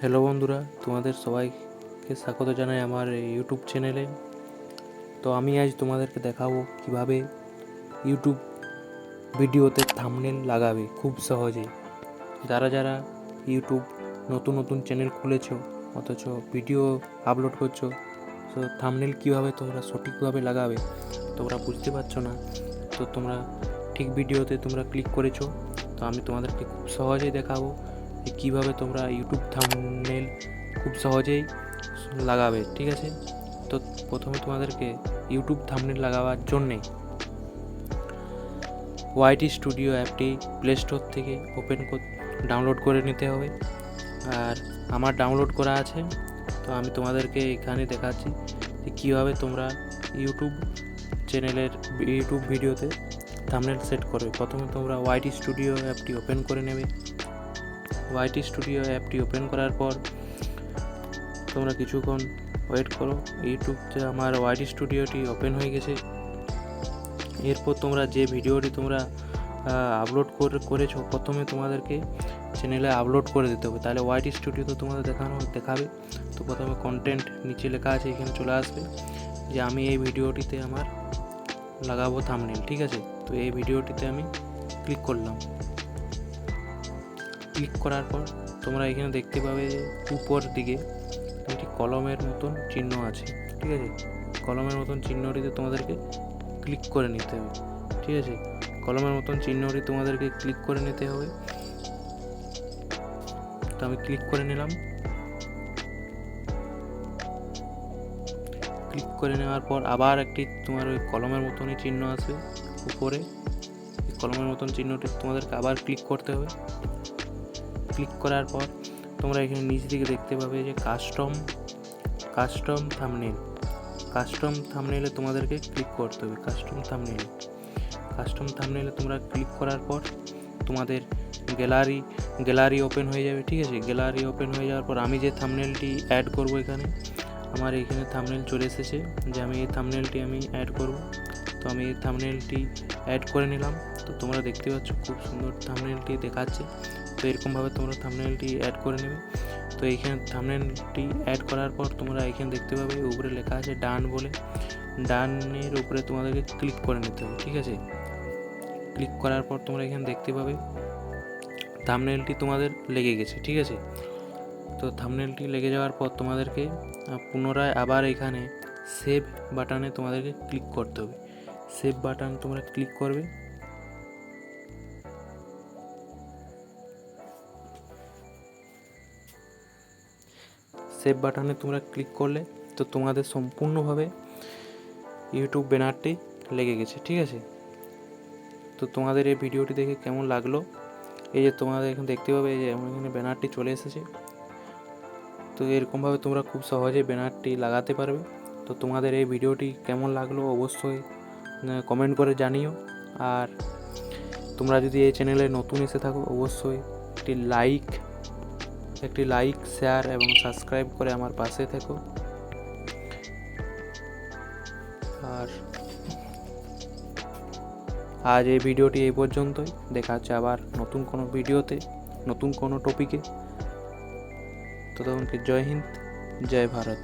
Hello বন্ধুরা, তোমাদের সবাইকে স্বাগত জানাই আমার ইউটিউব চ্যানেলে। তো আমি আজ তোমাদেরকে দেখাবো কিভাবে ইউটিউব ভিডিওতে থাম্বনেল লাগাবে খুব সহজে। যারা যারা ইউটিউব নতুন নতুন চ্যানেল খুলেছো অথচ ভিডিও আপলোড করছো, তো থাম্বনেল কীভাবে তোমরা সঠিকভাবে লাগাবে তোমরা বুঝতে পারছো না, তো তোমরা ঠিক ভিডিওতে তোমরা ক্লিক করেছো। তো আমি তোমাদেরকে খুব সহজেই দেখাবো যে কীভাবে তোমরা ইউটিউব থাম্বনেল খুব সহজেই লাগাবে, ঠিক আছে। তো প্রথমে তোমাদেরকে ইউটিউব থাম্বনেল লাগাবার জন্যে ওয়াইটি স্টুডিও অ্যাপটি প্লে স্টোর থেকে ডাউনলোড করে নিতে হবে। আর আমার ডাউনলোড করা আছে, তো আমি তোমাদেরকে এখানে দেখাচ্ছি যে কীভাবে তোমরা ইউটিউব ভিডিওতে থাম্বনেল সেট করবে। প্রথমে তোমরা ওয়াইটি স্টুডিও অ্যাপটি ওপেন করে নেবে। ওয়াইটি স্টুডিও অ্যাপটি ওপেন করার পর তোমরা কিছুক্ষণ ওয়েট করো। ইউটিউবতে আমার ওয়াইটি স্টুডিওটি ওপেন হয়ে গেছে। এরপর তোমরা যে ভিডিওটি তোমরা আপলোড করেছো প্রথমে তোমাদেরকে চ্যানেলে আপলোড করে দিতে হবে, তাহলে ওয়াইটি স্টুডিও তো তোমাদের দেখাবে। তো প্রথমে কন্টেন্ট নিচে লেখা আছে, এখানে চলে আসবে যে আমি এই ভিডিওটিতে আমার লাগাবো থাম্বনেল, ঠিক আছে। তো এই ভিডিওটিতে আমি ক্লিক করলাম। ক্লিক করার পর তোমরা এখানে দেখতে পাবে যে উপর দিকে একটি কলমের মতন চিহ্ন আছে, ঠিক আছে। কলমের মতন চিহ্নটিতে তোমাদেরকে ক্লিক করে নিতে হবে, ঠিক আছে। কলমের মতন চিহ্নটি তোমাদেরকে ক্লিক করে নিতে হবে। তো আমি ক্লিক করে নিলাম। ক্লিক করে নেওয়ার পর আবার একটি তোমার ওই কলমের মতনই চিহ্ন আসবে উপরে। কলমের মতন চিহ্নটি তোমাদেরকে আবার ক্লিক করতে হবে। ক্লিক করার পর তোমরা এখানে নিচ দিকে দেখতে পাবে যে কাস্টম থাম্বনেলে তোমাদেরকে ক্লিক করতে হবে। কাস্টম থাম্বনেলে তোমরা ক্লিক করার পর তোমাদের গ্যালারি ওপেন হয়ে যাবে, ঠিক আছে। গ্যালারি ওপেন হয়ে যাওয়ার পর আমি যে থাম্বনেলটি অ্যাড করব, এখানে আমার এখানে থাম্বনেল চলে এসেছে যে আমি এই থাম্বনেলটি অ্যাড করব। তো আমি এই থাম্বনেলটি অ্যাড করে নিলাম। তো তোমরা দেখতে পাচ্ছ খুব সুন্দর থাম্বনেলটি দেখাচ্ছে। তো এরকমভাবে তোমরা থাম্বনেলটি অ্যাড করে নেবে। তো এইখানে থাম্বনেলটি অ্যাড করার পর তোমরা এখানে দেখতে পাবে উপরে লেখা আছে ডান বলে। ডানের উপরে তোমাদেরকে ক্লিক করে নিতে হবে, ঠিক আছে। ক্লিক করার পর তোমরা এখানে দেখতে পাবে থাম্বনেলটি তোমাদের লেগে গেছে, ঠিক আছে। তো থাম্বনেলটি লেগে যাওয়ার পর তোমাদেরকে পুনরায় আবার এখানে সেভ বাটনে তোমাদেরকে ক্লিক করতে হবে। সেভ বাটন তোমরা ক্লিক করবে। সেভ বাটনে তোমরা ক্লিক করলে তো তোমাদের সম্পূর্ণভাবে ইউটিউব ব্যানারটি লেগে গেছে, ঠিক আছে। তো তোমাদের এই ভিডিওটি দেখে কেমন লাগলো, এই যে তোমাদের এখানে দেখতে পাবে এই যে এখানে ব্যানারটি চলে এসেছে। তো এরকমভাবে তোমরা খুব সহজে ব্যানারটি লাগাতে পারবে। তো তোমাদের এই ভিডিওটি কেমন লাগলো অবশ্যই কমেন্ট করে জানিও। আর তোমরা যদি এই চ্যানেলে নতুন এসে থাকো অবশ্যই একটি লাইক শেয়ার এবং সাবস্ক্রাইব করে আমার পাশে থেকো। আর আজ এই ভিডিওটি এই পর্যন্তই। দেখা হচ্ছে আবার নতুন কোনো ভিডিওতে, নতুন কোনো টপিকে। ততক্ষণকে জয় হিন্দ, জয় ভারত।